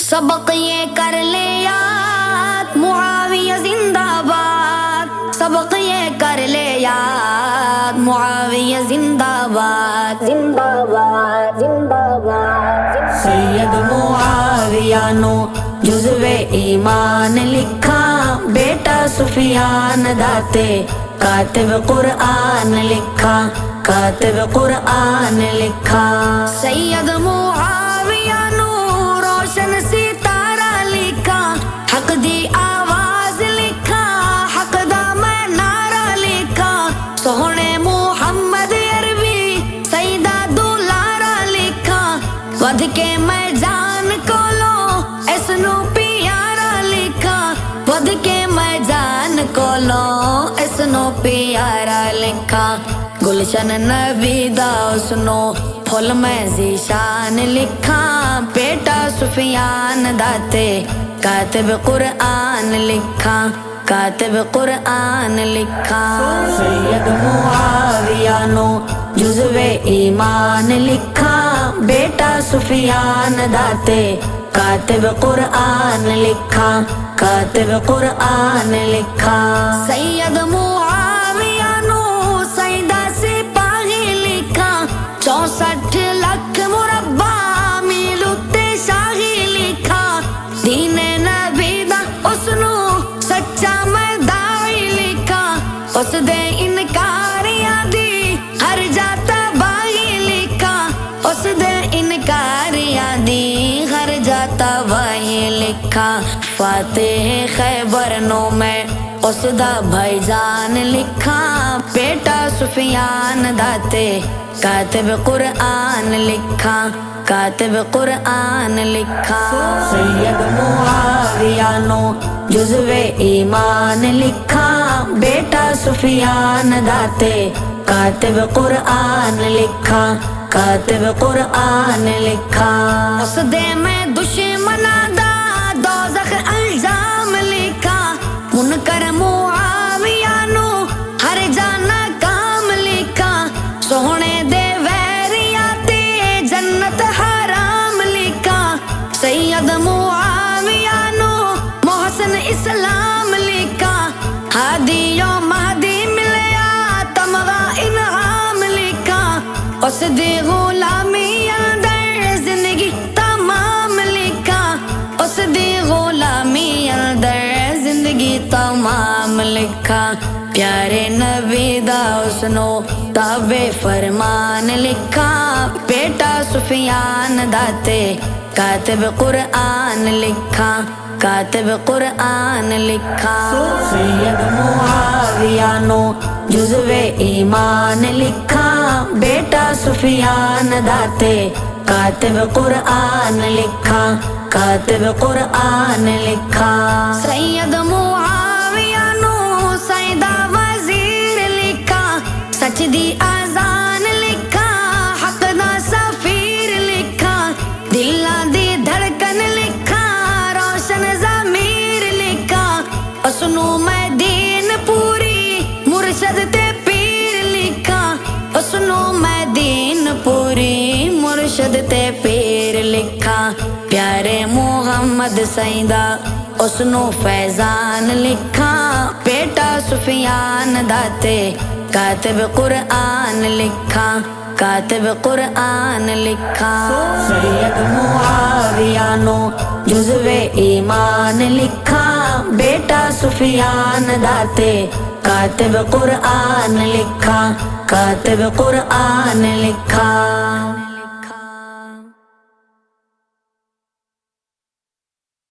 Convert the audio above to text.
سبق یہ کر لے یاد معاویہ زندہ باد، سبق یہ کر لے یاد معاویہ زندہ باد، زندہ باد زندہ باد۔ سید معاویہ نو جزو ایمان لکھا، بیٹا سفیان داتے کاتب قرآن لکھا، کاتب قرآن لکھا۔ سید معاویہ نو روشن ستارہ لکھا، حق دی آواز لکھا، حق دا میں نعرہ لکھا۔ سوہنے محمد عربی سیدہ دولارہ لکھا، ودھ کے میں جان کولو اس نو پیارا لکھا، ودھ کے میں جان کولو اس نو پیارا لکھا۔ گلشن نبی دا اس نو پھول میں ذیشان لکھا، بیٹا سفیان داتے کاتب قرآن لکھا، کاتب قرآن لکھا۔ سید معاویہ نو جزو ایمان لکھا، بیٹا سفیان داتے کاتب قرآن لکھا، کاتب قرآن لکھا۔ سید معاویہ نو سیدہ سپاہی لکھا، 64 لاکھ مربع میل اتے شاہی لکھا۔ دین نبی دا اس نو سچا میں داعی لکھا، اس دے انکاریاں دی ہر جاتا باہی لکھا، اس دے انکاریاں دی ہر جاتا باہی لکھا۔ فاتح خیبر نو میں اس دا بھائی جان لکھا، بیٹا سفیان داتے کاتب قرآن لکھا، کاتب قرآن لکھا۔ سید معاویہ نو جزو ایمان لکھا، بیٹا سفیان داتے کاتب قرآن لکھا، کاتب قرآن لکھا۔ اس دے میں دشمناں دا دوزخ الزام لکھا، منکر معاویہ نو ہر جانا کام لکھا۔ سوہنے دے ویریاں تے جنت حرام لکھا، سید معاویہ نو محسن اسلام لکھا۔ ہادی و مہدی ملیا تمغا انعام لکھا، اس دی غلامی اندر زندگی تمام لکھا، اس دی غلامی اندر زندگی تمام لکھا۔ پیارے نبی دا اس نو تابع فرمان لکھا، بیٹا سفیان داتے کاتب قرآن لکھا، کاتب قرآن لکھا۔ سید معاویہ نو جزو ایمان لکھا، بیٹا سفیان داتے کاتب قرآن لکھا، کاتب قرآن لکھا۔ سید معاویہ نو سیدہ وزیر لکھا، سچ دی آزان لکھا، حق دا سفیر لکھا، دلاں دی دھڑکن لکھا، روشن ضمیر لکھا۔ اس نو میں دین پوری مرشد تے پیر لکھا، اس نو میں دین پوری مرشد تے پیر لکھا۔ پیارے محمد سیدہ اس نو فیضان لکھا، بیٹا سفیان داتے کاتب قرآن لکھا، کاتب قرآن لکھا۔ سید معاویہ نو جزو ایمان لکھا، بیٹا سفیان داتے کاتب قرآن لکھا، کاتب قرآن لکھا۔